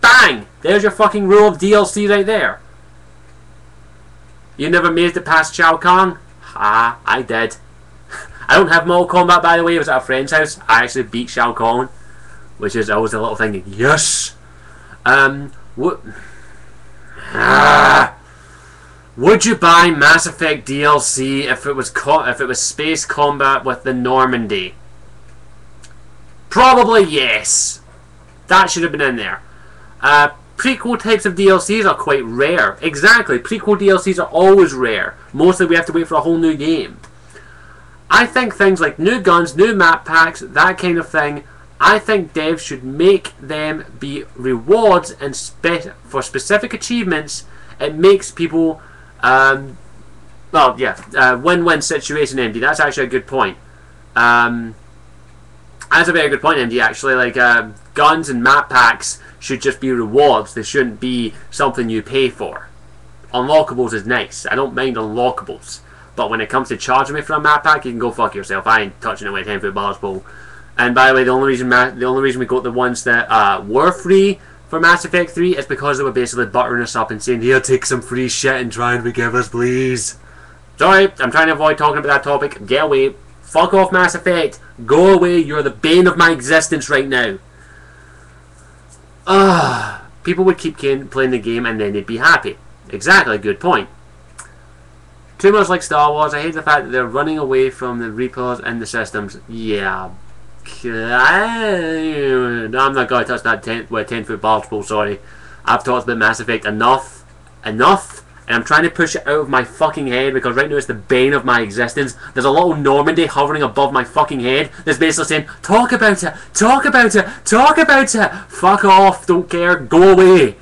Bang! There's your fucking rule of DLC right there. You never made it past Shao Kahn? Ah, I did. I don't have Mortal Kombat, by the way. I was at a friend's house. I actually beat Shao Kahn, which is always a little thing. Yes. What? Would you buy Mass Effect DLC if it was space combat with the Normandy? Probably yes. That should have been in there. Prequel types of DLCs are quite rare. Exactly, prequel DLCs are always rare. Mostly we have to wait for a whole new game. I think things like new guns, new map packs, that kind of thing, I think devs should make them be rewards and for specific achievements. It makes people, win-win situation, MD. That's actually a good point. That's a very good point, MD, actually. Like, guns and map packs should just be rewards. They shouldn't be something you pay for. Unlockables is nice. I don't mind unlockables. But when it comes to charging me for a map pack, you can go fuck yourself. I ain't touching it with a 10-foot barge pole. And by the way, the only reason we got the ones that were free for Mass Effect 3 is because they were basically buttering us up and saying, here, take some free shit and try and forgive us, please. Sorry, I'm trying to avoid talking about that topic. Get away. Fuck off, Mass Effect. Go away. You're the bane of my existence right now. People would keep playing the game and then they'd be happy. Exactly, good point. Too much like Star Wars. I hate the fact that they're running away from the Reapers and the systems. Yeah. I'm not going to touch that 10-foot barge pole, sorry. I've talked about Mass Effect enough. And I'm trying to push it out of my fucking head because right now it's the bane of my existence. There's a little Normandy hovering above my fucking head that's basically saying, talk about it, talk about it, talk about it. Fuck off, don't care, go away.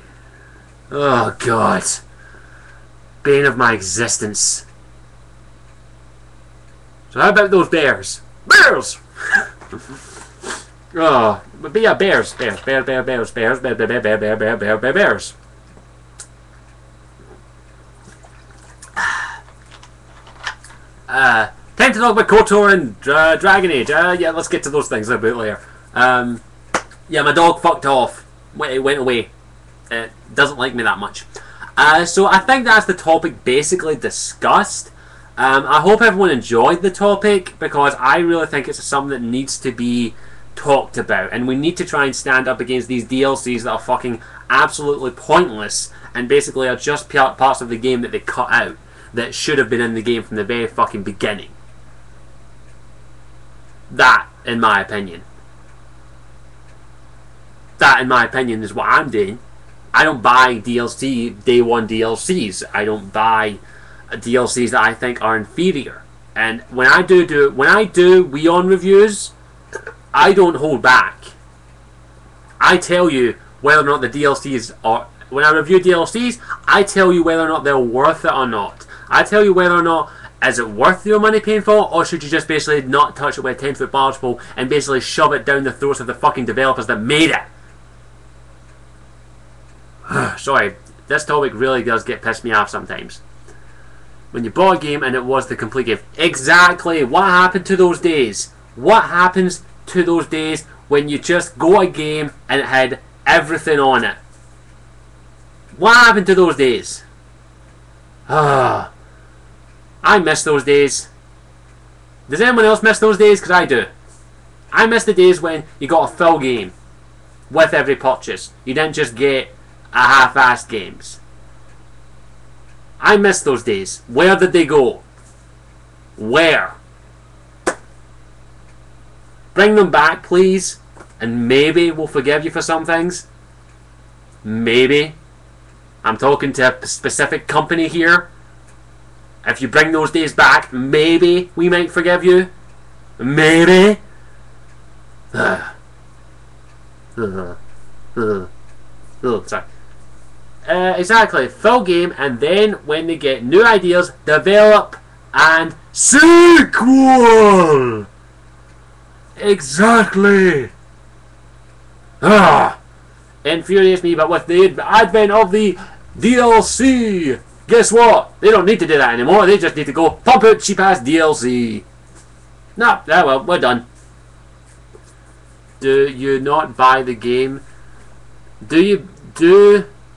Oh god. Bane of my existence. So how about those bears? Bears! Oh, but yeah, bears. Time to talk about KOTOR and Dragon Age. Yeah, let's get to those things a bit later. Yeah, my dog fucked off. It went away. It doesn't like me that much. So I think that's the topic basically discussed. I hope everyone enjoyed the topic because I really think it's something that needs to be talked about, and we need to try and stand up against these DLCs that are fucking absolutely pointless and basically are just parts of the game that they cut out that should have been in the game from the very fucking beginning. That, in my opinion, is what I'm doing. I don't buy DLC day one DLCs. I don't buy DLCs that I think are inferior. And when I do WeOn reviews, I don't hold back. I tell you whether or not the DLCs are. When I review DLCs, I tell you whether or not they're worth it or not. I tell you whether or not is it worth your money paying for, or should you just basically not touch it with a 10-foot barge pole and basically shove it down the throats of the fucking developers that made it. Sorry, this topic really does pissed me off sometimes. When you bought a game and it was the complete game. Exactly. What happened to those days? What happens to those days when you just go a game and it had everything on it? What happened to those days? I miss those days. Does anyone else miss those days? Because I do. I miss the days when you got a full game with every purchase. You didn't just get a half-assed games. I miss those days. Where did they go? Where? Bring them back, please. And maybe we'll forgive you for some things. Maybe. I'm talking to a specific company here. If you bring those days back, maybe we might forgive you. Maybe. Sorry. exactly, full game, and then when they get new ideas, develop and sequel. Exactly. Infuriates me, but with the advent of the DLC, guess what? They don't need to do that anymore. They just need to go pump out cheap ass DLC. Nah, well, we're done. Do you not buy the game? Do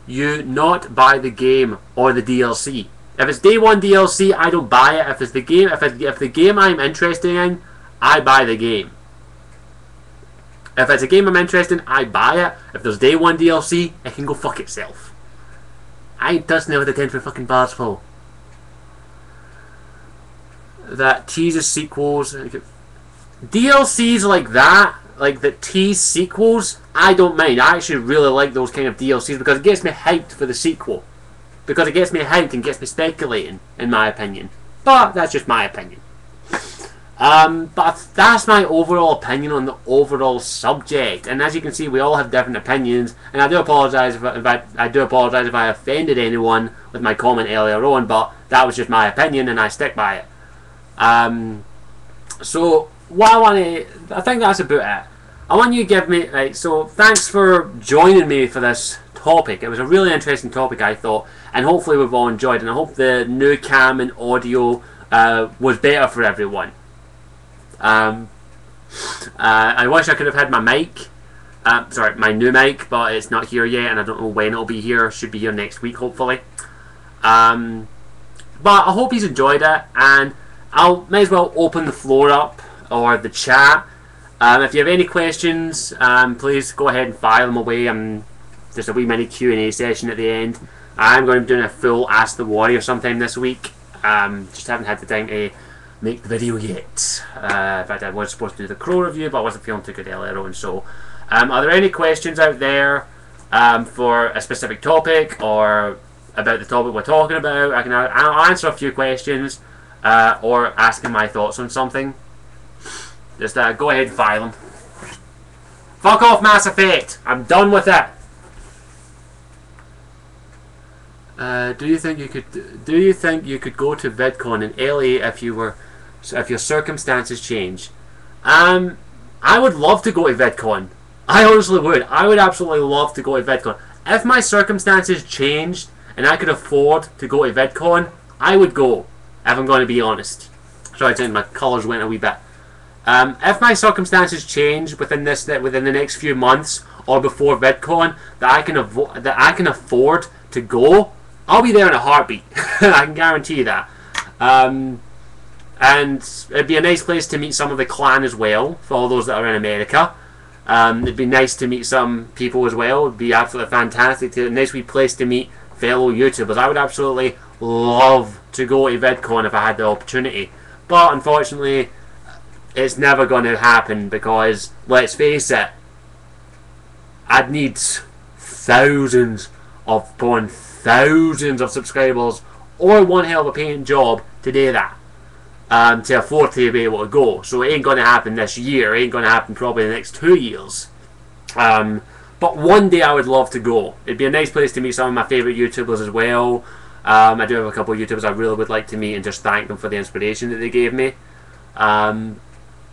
you not buy the game or the DLC? If it's day one DLC, I don't buy it. If it's the game, if the game I'm interested in, I buy the game. If it's a game I'm interested in, I buy it. If there's day one DLC, it can go fuck itself. I doesn't know what the 10 for fucking bars for. That teases sequels. DLCs like that, like that tease sequels, I don't mind. I actually really like those kind of DLCs because it gets me hyped for the sequel. Because it gets me hyped and gets me speculating, in my opinion. But that's just my opinion. But that's my overall opinion on the overall subject. And as you can see, we all have different opinions. And I do apologise if I offended anyone with my comment earlier on. But that was just my opinion, and I stick by it. So what I think that's about it. I want you to give me so thanks for joining me for this topic. It was a really interesting topic, I thought, and hopefully we've all enjoyed it. And I hope the new cam and audio was better for everyone. I wish I could have had my mic, sorry, my new mic, but it's not here yet, and I don't know when it'll be here. It should be here next week, hopefully. But I hope you've enjoyed it, and I'll may as well open the floor up, or the chat. If you have any questions, please go ahead and fire them away. There's a wee mini Q&A session at the end. I'm going to be doing a full Ask the Warrior sometime this week. Just haven't had the time to make the video yet. In fact, I was supposed to do the Crow review, but I wasn't feeling too good earlier on. So, are there any questions out there for a specific topic or about the topic we're talking about? I'll answer a few questions or asking my thoughts on something. Just go ahead and file them. Fuck off, Mass Effect! I'm done with it. Do you think you could go to VidCon in LA if your circumstances change? I would love to go to VidCon. I honestly would. I would absolutely love to go to VidCon. If my circumstances changed and I could afford to go to VidCon, I would go. If I'm going to be honest. Sorry, I think my colours went a wee bit. If my circumstances change within the next few months or before VidCon that I can afford to go, I'll be there in a heartbeat. I can guarantee you that. And it'd be a nice place to meet some of the clan as well, for all those that are in America. It'd be nice to meet some people as well. It'd be absolutely fantastic. A nice wee place to meet fellow YouTubers. I would absolutely love to go to VidCon if I had the opportunity. But unfortunately, it's never going to happen because, let's face it, I'd need thousands of subscribers or one hell of a paying job to do that, to afford to be able to go. So it ain't going to happen this year. It ain't going to happen probably in the next 2 years. But one day I would love to go. It'd be a nice place to meet some of my favourite YouTubers as well. I do have a couple of YouTubers I really would like to meet and just thank them for the inspiration that they gave me.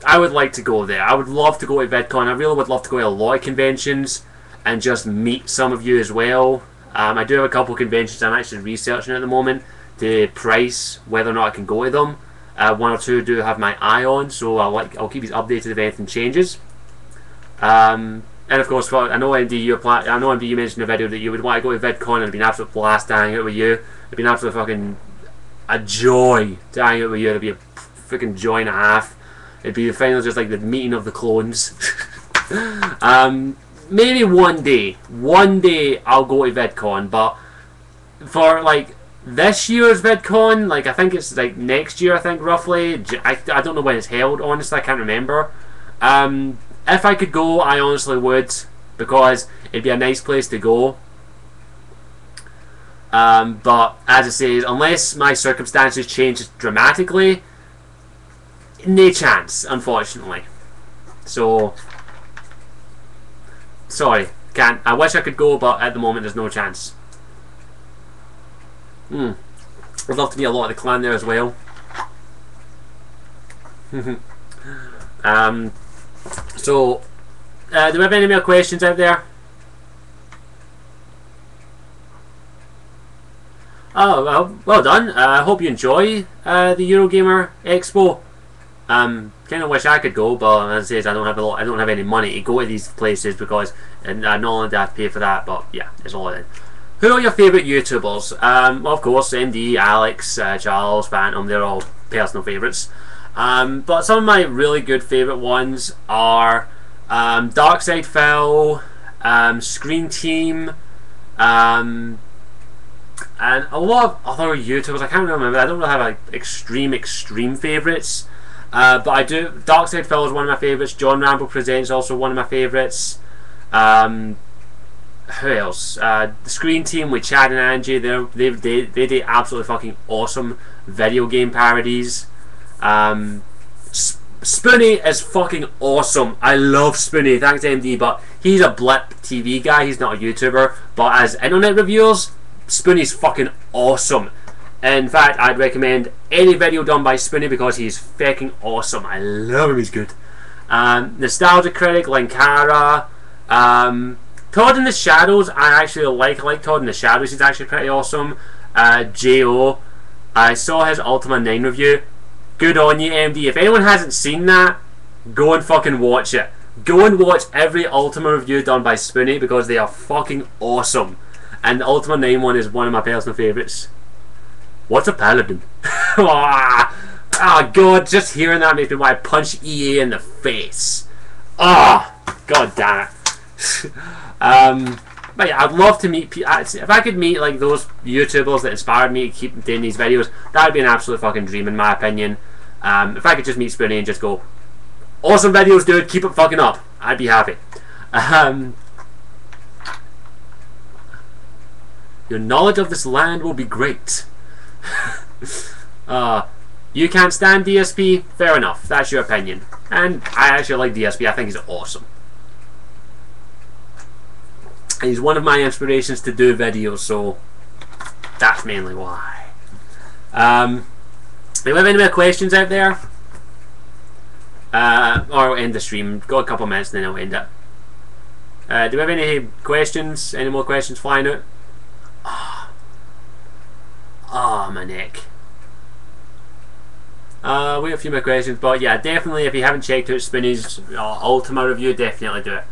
I would like to go there. I would love to go to VidCon. I really would love to go to a lot of conventions and just meet some of you as well. I do have a couple of conventions I'm actually researching at the moment to price whether or not I can go to them. One or two do have my eye on, so I'll keep you updated if anything changes. And of course, I know MD, you mentioned in a video that you would want to go to VidCon, and it'd be an absolute blast to hang out with you. It'd be an absolute fucking a joy to hang out with you. It'd be a freaking joy and a half. It'd be the final, just like the meeting of the clones. Maybe one day I'll go to VidCon, but for like this year's VidCon, like I think it's like next year, I think roughly. I don't know when it's held, honestly, I can't remember. If I could go, I honestly would, because it'd be a nice place to go. But as I say, unless my circumstances change dramatically, no chance, unfortunately. So, sorry, can't. I wish I could go, but at the moment there's no chance. I'd love to meet a lot of the clan there as well. So, do we have any more questions out there? Oh, well done. I hope you enjoy the Eurogamer Expo. Kind of wish I could go, but as I say, I don't have any money to go to these places because, and not only do I have to pay for that, but yeah, there's a lot in. Who are your favourite YouTubers? Well, of course, MD, Alex, Charles, Phantom. They're all personal favourites. But some of my really good favourite ones are Darkside Phil, Screen Team, and a lot of other YouTubers. I can't remember. I don't really have like extreme favourites. But I do. Darkside Phil is one of my favourites. John Rambo Presents also one of my favourites. Who else? The Screen Team with Chad and Angie. They do absolutely fucking awesome video game parodies. Spoonie is fucking awesome. I love Spoonie. Thanks MD, but he's a blip TV guy. He's not a YouTuber. But as internet reviewers, Spoonie's fucking awesome. In fact, I'd recommend any video done by Spoonie because he's fucking awesome. I love him. He's good. Nostalgia Critic, Linkara, Todd in the Shadows. I actually like Todd in the Shadows. He's actually pretty awesome. Jo. I saw his Ultima 9 review. Good on you, MD. If anyone hasn't seen that, go and fucking watch it. Go and watch every Ultima review done by Spoonie because they are fucking awesome. And the Ultima 9 one is one of my personal favourites. What's a paladin? Oh god, just hearing that makes me want to punch EA in the face. Ah, oh, god damn it. But yeah, I'd love to meet people. If I could meet like those YouTubers that inspired me to keep doing these videos, that would be an absolute fucking dream in my opinion. If I could just meet Spoonie and just go, awesome videos dude, keep it fucking up, I'd be happy. Your knowledge of this land will be great. You can't stand DSP? Fair enough, that's your opinion. And I actually like DSP, I think he's awesome. He's one of my inspirations to do videos, so that's mainly why. Do we have any more questions out there? Or I'll end the stream. Got a couple minutes and then I'll end it. Do we have any questions? Any more questions flying out? Oh, my neck. We have a few more questions, but yeah, definitely if you haven't checked out Spoonie's Ultima review, definitely do it.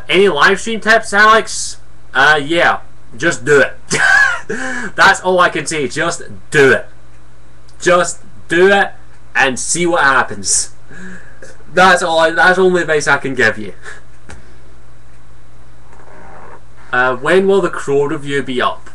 Any live stream tips, Alex? Yeah, just do it. That's all I can say. Just do it. Just do it and see what happens. That's all. That's the only advice I can give you. When will the Crow review be up?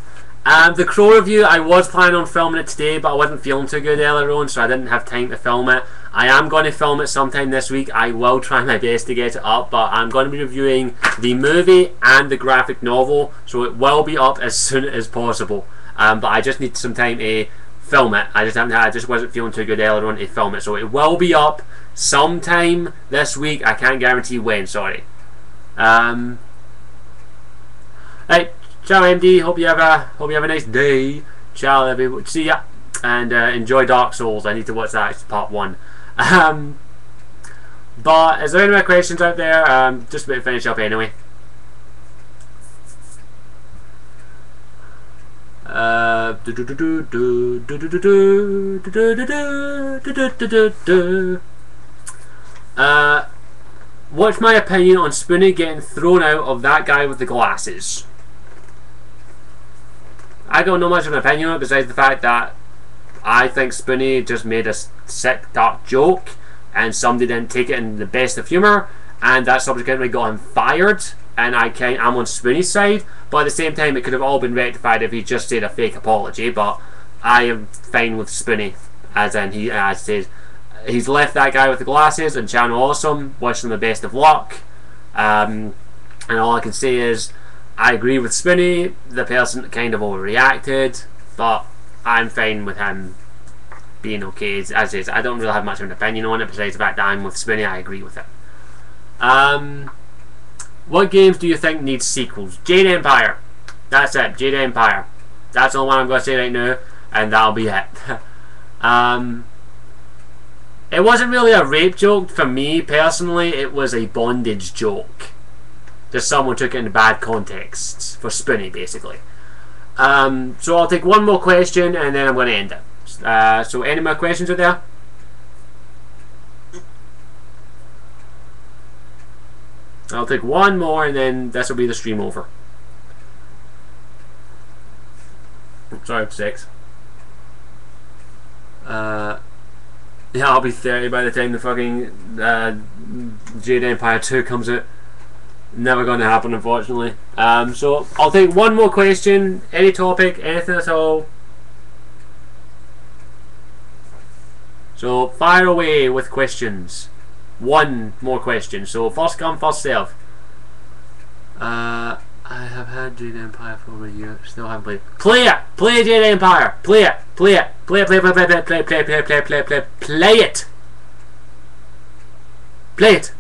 The Crow review, I was planning on filming it today, but I wasn't feeling too good earlier on, so I didn't have time to film it. I am going to film it sometime this week. I will try my best to get it up, but I'm going to be reviewing the movie and the graphic novel, so it will be up as soon as possible. But I just need some time to film it. I just wasn't feeling too good earlier on to film it, so it will be up sometime this week. I can't guarantee when. Sorry. Right, ciao MD. Hope you have a nice day. Ciao everybody. See ya. And enjoy Dark Souls. I need to watch that. It's part 1. But is there any more questions out there? Just about to finish up anyway. What's my opinion on Spoonie getting thrown out of That Guy with the Glasses? I don't know much of an opinion on it besides the fact that I think Spoonie just made a sick, dark joke and somebody didn't take it in the best of humour, and that subsequently got him fired, and I'm on Spoonie's side, but at the same time it could have all been rectified if he just said a fake apology. But I am fine with Spoonie, as in he's left That Guy with the Glasses and Channel Awesome, wish him the best of luck, and all I can say is I agree with Spoonie, the person kind of overreacted, but I'm fine with him being okay as is. I don't really have much of an opinion on it besides the fact that I'm with Spoonie. I agree with it. What games do you think need sequels? Jade Empire. That's it. Jade Empire. That's all I'm going to say right now, and that'll be it. It wasn't really a rape joke for me personally. It was a bondage joke. Just someone took it in bad contexts for Spoonie, basically. So I'll take one more question and then I'm going to end it. So any more questions out there? I'll take one more and then this will be the stream over. Sorry, 6. Yeah, I'll be 30 by the time the fucking Jade Empire 2 comes out. Never going to happen, unfortunately. So I'll take one more question. Any topic, anything at all. So fire away with questions. One more question. So first come, first serve. I have had Jade Empire for over a year. Still haven't played. Play it! Play Jade Empire! Play it! Play it! Play it! Play it! Play it! Play it! Play it! Play it! Play it! Play it! Play it! Play it! Play it!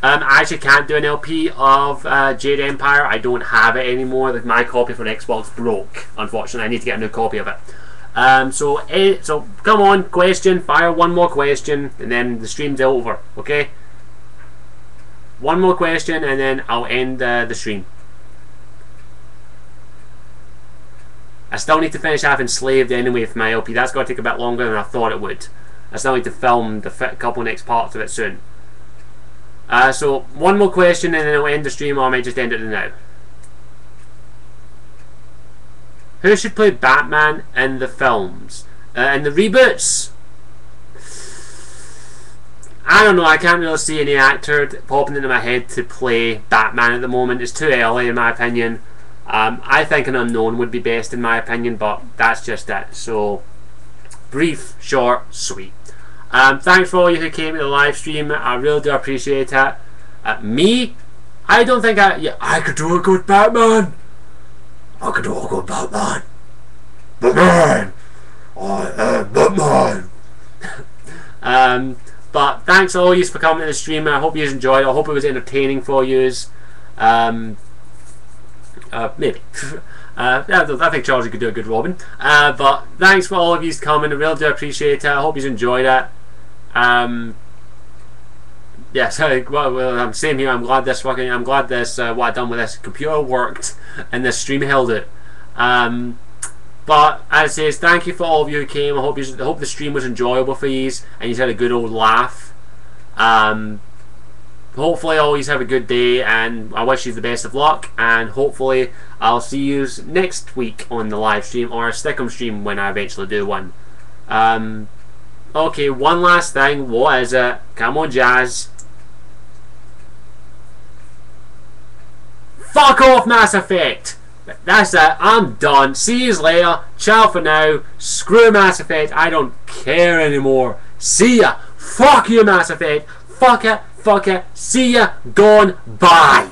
I actually can't do an LP of Jade Empire. I don't have it anymore. My copy for Xbox broke. Unfortunately, I need to get a new copy of it. So come on, question. Fire one more question, and then the stream's over. Okay. One more question, and then I'll end the stream. I still need to finish having Enslaved anyway for my LP. That's going to take a bit longer than I thought it would. I still need to film the couple next parts of it soon. So one more question and then I'll end the stream, or I might just end it now. Who should play Batman in the films? In the reboots? I don't know, I can't really see any actor popping into my head to play Batman at the moment. It's too early in my opinion. I think an unknown would be best in my opinion, but that's just it. So, brief, short, sweet. Thanks for all you who came to the live stream. I really do appreciate it. Me, I don't think I could do a good Batman. I could do a good Batman. Batman. I am Batman. But thanks all you for coming to the stream. I hope you enjoyed it. I hope it was entertaining for you. Maybe. I think Charlie could do a good Robin. But thanks for all of you coming. I really do appreciate it. I hope you enjoyed it. Yes, well, same here. I'm glad this what I've done with this computer worked and this stream held it. But as I say, thank you for all of you who came. I hope the stream was enjoyable for you and you had a good old laugh. Hopefully always have a good day, and I wish you the best of luck, and hopefully I'll see you next week on the live stream or a Stickum stream when I eventually do one. Okay, one last thing. What is it? Come on, Jazz. Fuck off, Mass Effect! That's it. I'm done. See you later. Ciao for now. Screw Mass Effect. I don't care anymore. See ya. Fuck you, Mass Effect. Fuck it. Fuck it. See ya. Gone. Bye.